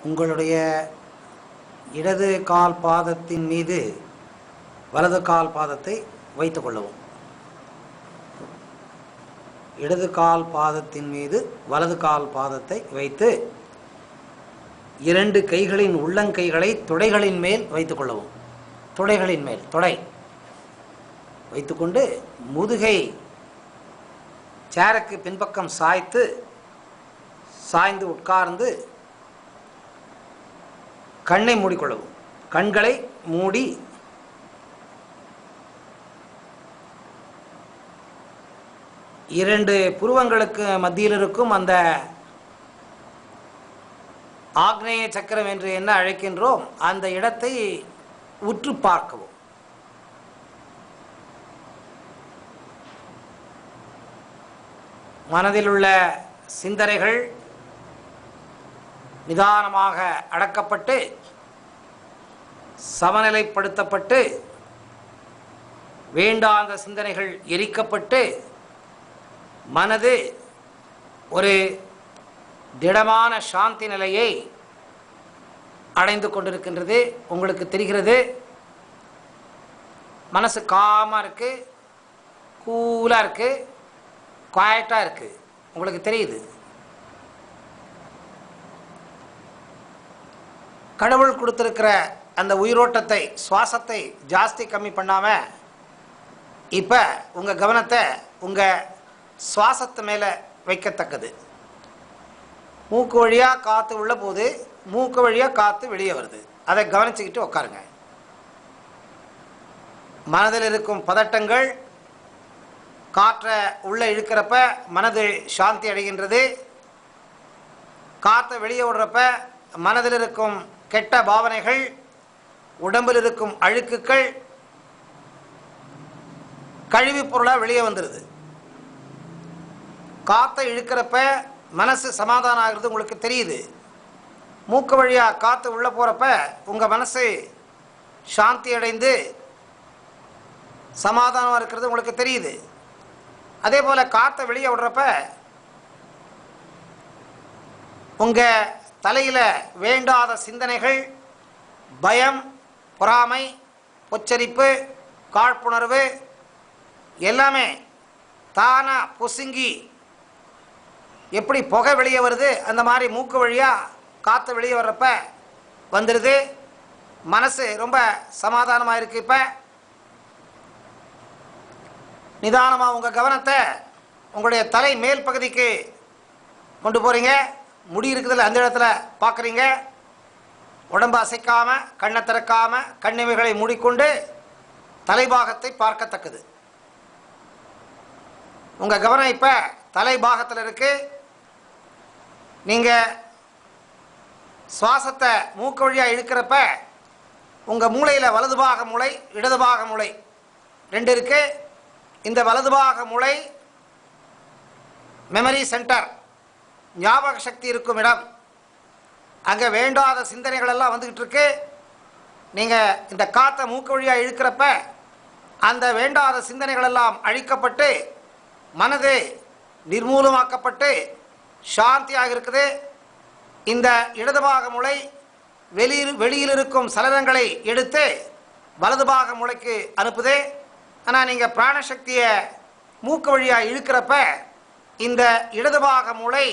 உங்களுடைய இடது கால் பாதத்தின் மீது வலது கால் பாதத்தை வைத்துக் கொள்ளவும். இடது கால் பாதத்தின் மீது வலது கால் பாதத்தை வைத்து இரண்டு கைகளின் உள்ளங்கைகளை தொடைகளின் மேல் வைத்துக் கொள்ளவும். தொடைகளின் மேல் தொடை வைத்துக்கொண்டு முதுகை சேருக்கு பின்பக்கம் சாய்ந்து உட்கார்ந்து கண்ணை மூடிக்கொள்ளவும். கண்களை மூடி இரண்டு புருவங்களுக்கு மத்தியில் இருக்கும் அந்த ஆக்னேய சக்கரம் என்று என்ன அழைக்கின்றோம் அந்த இடத்தை உற்று பார்க்கவும். மனதில் உள்ள சிந்தனைகள் நிதானமாக அடக்கப்பட்டு சமநிலைப்படுத்தப்பட்டு வேண்டாத சிந்தனைகள் எரிக்கப்பட்டு மனது ஒரு திடமான சாந்தி நிலையை அடைந்து கொண்டிருக்கின்றது. உங்களுக்கு தெரிகிறது, மனசு காமாக இருக்கு, கூலாக இருக்கு, குவாய்ட்டாக இருக்கு. உங்களுக்கு தெரியுது. கடவுள் கொடுத்திருக்கிற அந்த உயிரோட்டத்தை சுவாசத்தை ஜாஸ்தி கம்மி பண்ணாமல் இப்போ உங்கள் கவனத்தை உங்கள் சுவாசத்து மேலே வைக்கத்தக்கது. மூக்கு வழியாக காற்று உள்ள போது மூக்கு வழியாக காற்று வெளியே வருது. அதை கவனிச்சுக்கிட்டு உட்காருங்க. மனதில் இருக்கும் பதட்டங்கள் காற்றை உள்ளே இழுக்கிறப்ப மனது சாந்தி அடைகின்றது. காற்றை வெளியே விடுறப்ப மனதில் இருக்கும் கெட்ட பாவனைகள், உடம்பில் இருக்கும் அழுக்குகள், கழிவுப் பொருளாக வெளியே வந்துடுது. காற்றை இழுக்கிறப்ப மனசு சமாதானம் ஆகிறது உங்களுக்கு தெரியுது. மூக்கு வழியாக காற்று உள்ளே போகிறப்ப உங்கள் மனசு சாந்தி அடைந்து சமாதானமாக இருக்கிறது உங்களுக்கு தெரியுது. அதே போல் காற்றை வெளியே விடுறப்ப உங்கள் தலையில் வேண்டாத சிந்தனைகள், பயம், பொறாமை, பொச்சரிப்பு, காழ்ப்புணர்வு எல்லாமே தானாக பொசுங்கி எப்படி புகை வெளியே வருது அந்த மாதிரி மூக்கு வழியாக காற்று வெளியே வர்றப்ப வந்துடுது. மனசு ரொம்ப சமாதானமாக இருக்குது. இப்போ நிதானமாக உங்கள் கவனத்தை உங்களுடைய தலை மேல் பகுதிக்கு கொண்டு போகிறீங்க. முடி இருக்குதுல்ல அந்த இடத்துல பார்க்குறீங்க. உடம்பு அசைக்காமல், கண்ணை திறக்காமல், கண்ணிமைகளை மூடிக்கொண்டு தலைபாகத்தை பார்க்கத்தக்கது. உங்கள் கவனம் இப்போ தலைபாகத்தில் இருக்குது. நீங்கள் சுவாசத்தை மூக்கு வழியாக இழுக்கிறப்ப உங்கள் மூளையில் வலதுபாக மூளை, இடதுபாக மூளை ரெண்டு இருக்குது. இந்த வலதுபாக மூளை மெமரி சென்டர், ஞாபக சக்தி இருக்கும் இடம். அங்கே வேண்டாத சிந்தனைகள் எல்லாம் வந்துக்கிட்டு இருக்கு. நீங்கள் இந்த காற்றை மூக்கு வழியாக இழுக்கிறப்ப அந்த வேண்டாத சிந்தனைகள் எல்லாம் அழிக்கப்பட்டு மனது நிர்மூலமாக்கப்பட்டு சாந்தியாக இருக்குது. இந்த இடதுபாக மூளை வெளியில் இருக்கும் சலனங்களை எடுத்து வலதுபாக மூளைக்கு அனுப்புது. ஆனால் நீங்கள் பிராணசக்தியை மூக்கு வழியாக இழுக்கிறப்ப இந்த இடதுபாக மூளை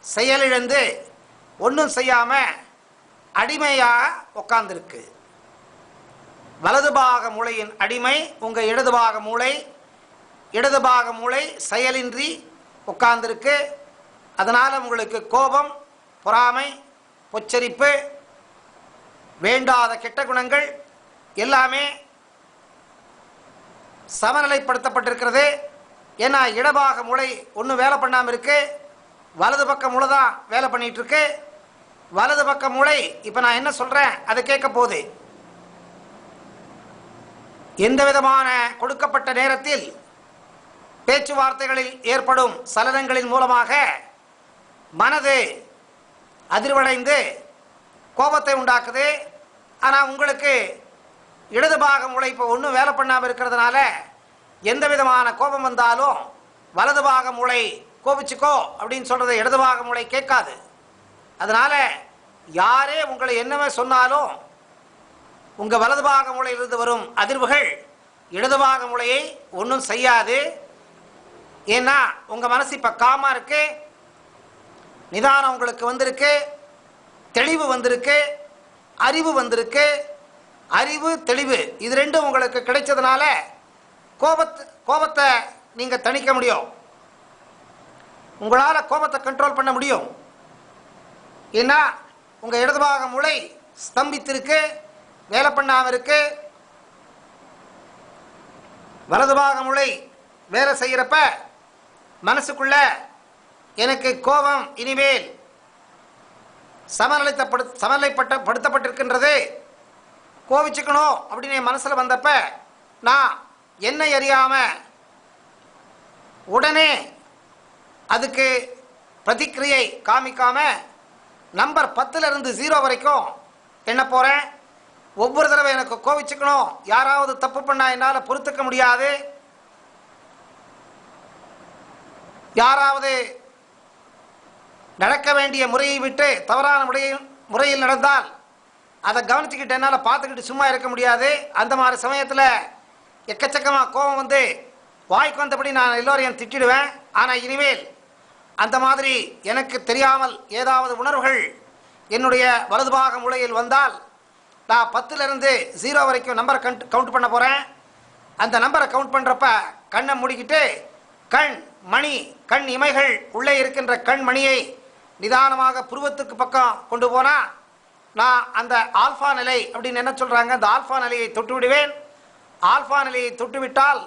செயலிழந்து ஒன்றும் செய்யாமல் அடிமையாக உட்கார்ந்துருக்கு. வலதுபாக மூளையின் அடிமை உங்கள் இடதுபாக மூளை. இடதுபாக மூளை செயலின்றி உட்கார்ந்துருக்கு. அதனால் உங்களுக்கு கோபம், பொறாமை, பொச்சரிப்பு, வேண்டாத கெட்ட குணங்கள் எல்லாமே சமநிலைப்படுத்தப்பட்டிருக்கிறது. ஏன்னா இடபாக மூளை ஒன்றும் வேலை பண்ணாமல் இருக்கு. வலது பக்க மூளை தான் வேலை பண்ணிகிட்டு இருக்கு. வலது பக்க மூளை இப்போ நான் என்ன சொல்கிறேன் அதை கேட்க போகுது. எந்த விதமான கொடுக்கப்பட்ட நேரத்தில் பேச்சுவார்த்தைகளில் ஏற்படும் சலனங்களின் மூலமாக மனது அதிர்வடைந்து கோபத்தை உண்டாக்குது. ஆனால் உங்களுக்கு இடதுபாக மூளை இப்போ ஒன்றும் வேலை பண்ணாமல் இருக்கிறதுனால எந்த விதமான கோபம் வந்தாலும் வலதுபாக மூளை கோபிச்சுக்கோ அப்படின்னு சொல்கிறத இடதுபாக மூளை கேட்காது. அதனால் யாரே உங்களை என்னவே சொன்னாலும் உங்கள் வலது பாக மூளையிலிருந்து வரும் அதிர்வுகள் இடது பாக மூளையை ஒன்றும் செய்யாது. ஏன்னா உங்கள் மனசு இப்போ காமாக இருக்கு, நிதானம் உங்களுக்கு வந்திருக்கு, தெளிவு வந்திருக்கு, அறிவு வந்திருக்கு. அறிவு தெளிவு இது ரெண்டும் உங்களுக்கு கிடைச்சதுனால கோபத்தை நீங்கள் தணிக்க முடியும், உங்களால் கோபத்தை கண்ட்ரோல் பண்ண முடியும். ஏன்னா உங்கள் இடது பாக மூளை ஸ்தம்பித்திருக்கு, வேலை பண்ணாமல் இருக்கு. வலது பாக மூளை வேலை செய்கிறப்ப மனசுக்குள்ள எனக்கு கோபம் இனிமேல் சமநிலைப்படுத்தப்பட்டிருக்கின்றது, கோவிச்சுக்கணும் அப்படின்னு என் மனசில் வந்தப்ப நான் என்னை அறியாமல் உடனே அதுக்கு பிரதிக்கிரியை காமிக்காம நம்பர் 10லிருந்து 0 வரைக்கும் எண்ண போகிறேன். ஒவ்வொரு தடவை எனக்கு கோவிச்சுக்கணும், யாராவது தப்பு பண்ணால் என்னால் பொறுத்துக்க முடியாது, யாராவது நடக்க வேண்டிய முறையை விட்டு தவறான முறையில் நடந்தால் அதை கவனிச்சுக்கிட்டு என்னால் பார்த்துக்கிட்டு சும்மா இருக்க முடியாது. அந்த மாதிரி சமயத்தில் எக்கச்சக்கமாக கோபம் வந்து வாய்க்கு வந்தபடி நான் எல்லோரையும் திட்டிடுவேன். ஆனால் இனிமேல் அந்த மாதிரி எனக்கு தெரியாமல் ஏதாவது உணர்வுகள் என்னுடைய வலதுபாக மூளையில் வந்தால் நான் 10லிருந்து 0 வரைக்கும் நம்பரை கவுண்ட் பண்ண போகிறேன். அந்த நம்பரை கவுண்ட் பண்ணுறப்ப கண்ணை மூடிக்கிட்டு கண் இமைகள் உள்ளே இருக்கின்ற கண் மணியை நிதானமாக புருவத்துக்கு பக்கம் கொண்டு போனால் நான் அந்த ஆல்ஃபா நிலை அப்படின்னு என்ன சொல்கிறாங்க, அந்த ஆல்ஃபா நிலையை தொட்டு விடுவேன். ஆல்ஃபா நிலையை தொட்டுவிட்டால்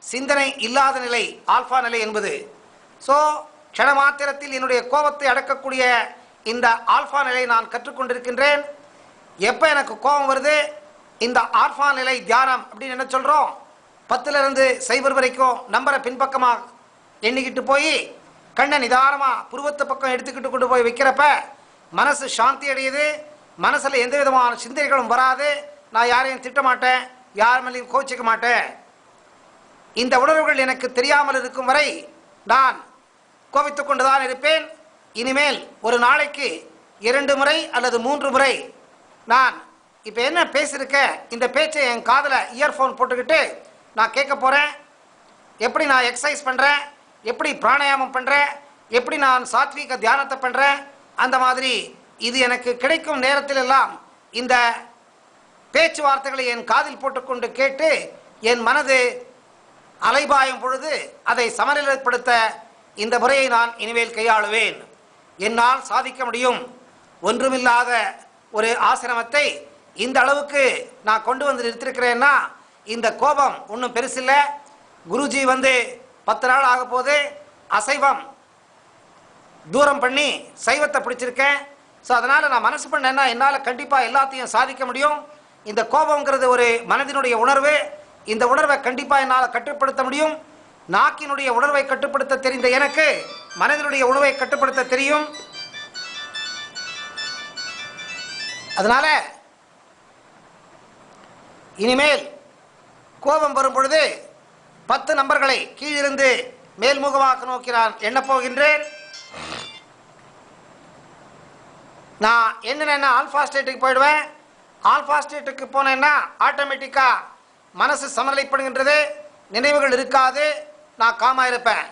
சிந்தனை இல்லாத நிலை ஆல்ஃபா நிலை என்பது. ஸோ க்ஷணமாத்திரத்தில் என்னுடைய கோபத்தை அடக்கக்கூடிய இந்த ஆல்ஃபா நிலை நான் கற்றுக்கொண்டிருக்கின்றேன். எப்போ எனக்கு கோபம் வருது, இந்த ஆல்ஃபா நிலை தியானம் அப்படின்னு என்ன சொல்கிறோம், 10லிருந்து 0 வரைக்கும் நம்பரை பின்பக்கமாக எண்ணிக்கிட்டு போய் கண்ணை நிதானமாக புருவத்து பக்கம் எடுத்துக்கிட்டு கொண்டு போய் வைக்கிறப்ப மனசு சாந்தி அடையுது, மனசில் எந்த விதமான சிந்தனைகளும் வராது, நான் யாரையும் திட்ட மாட்டேன், யார் மேலேயும் கோச்சிக்க மாட்டேன். இந்த உணர்வுகள் எனக்கு தெரியாமல் இருக்கும் வரை நான் கோபித்து கொண்டு தான் இருப்பேன். இனிமேல் ஒரு நாளைக்கு 2 முறை அல்லது 3 முறை நான் இப்போ என்ன பேசியிருக்க இந்த பேச்சை என் காதில் இயர்ஃபோன் போட்டுக்கிட்டு நான் கேட்க போகிறேன். எப்படி நான் எக்ஸசைஸ் பண்ணுறேன், எப்படி பிராணாயாமம் பண்ணுறேன், எப்படி நான் சாத்வீக தியானத்தை பண்ணுறேன், அந்த மாதிரி இது எனக்கு கிடைக்கும் நேரத்திலெல்லாம் இந்த பேச்சுவார்த்தைகளை என் காதில் போட்டுக்கொண்டு கேட்டு என் மனது அலைபாயும் பொழுது அதை சமநிலைப்படுத்த இந்த முறையை நான் இனிமேல் கையாளுவேன். என்னால் சாதிக்க முடியும். ஒன்றுமில்லாத ஒரு ஆசிரமத்தை இந்த அளவுக்கு நான் கொண்டு வந்து நிறுத்திருக்கிறேன்னா இந்த கோபம் ஒன்றும் பெருசில்லை. குருஜி வந்து 10 நாள் ஆக போது அசைவம் தூரம் பண்ணி சைவத்தை பிடிச்சிருக்கேன். ஸோ அதனால் நான் மனசு பண்ணேன்னா என்னால் கண்டிப்பாக எல்லாத்தையும் சாதிக்க முடியும். இந்த கோபங்கிறது ஒரு மனதினுடைய உணர்வு, இந்த உணர்வை கண்டிப்பாக என்னால் கட்டுப்படுத்த முடியும். நாக்கினுடைய உணர்வை கட்டுப்படுத்த தெரிந்த எனக்கு மனதினுடைய உணர்வை கட்டுப்படுத்த தெரியும். அதனால இனிமேல் கோபம் வரும் பொழுது 10 நம்பர்களை கீழிருந்து மேல்முகமாக நோக்கி நான் எண்ணப் போகின்றேன். நான் என்னென்ன ஆல்ஃபா ஸ்டேட்டுக்கு போயிடுவேன். ஆல்ஃபா ஸ்டேட்டுக்கு போனேன்னா ஆட்டோமேட்டிக்காக மனசு சமநிலைப்படுகின்றது, நினைவுகள் இருக்காது, நான் காமாக இருப்பேன்.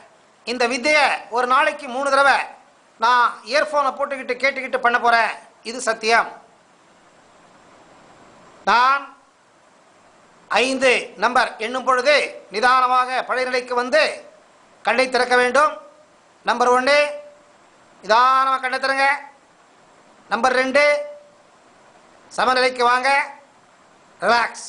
இந்த வித்தையை ஒரு நாளைக்கு 3 தடவை நான் இயர்ஃபோனை போட்டுக்கிட்டு கேட்டுக்கிட்டு பண்ண போகிறேன். இது சத்தியம். நான் 5 நம்பர் எண்ணும் பொழுது நிதானமாக பழைய நிலைக்கு வந்து கண்ணை திறக்க வேண்டும். நம்பர் 1 நிதானமாக கண்ணை திறங்க. நம்பர் 2 சமநிலைக்கு வாங்க, ரிலாக்ஸ்.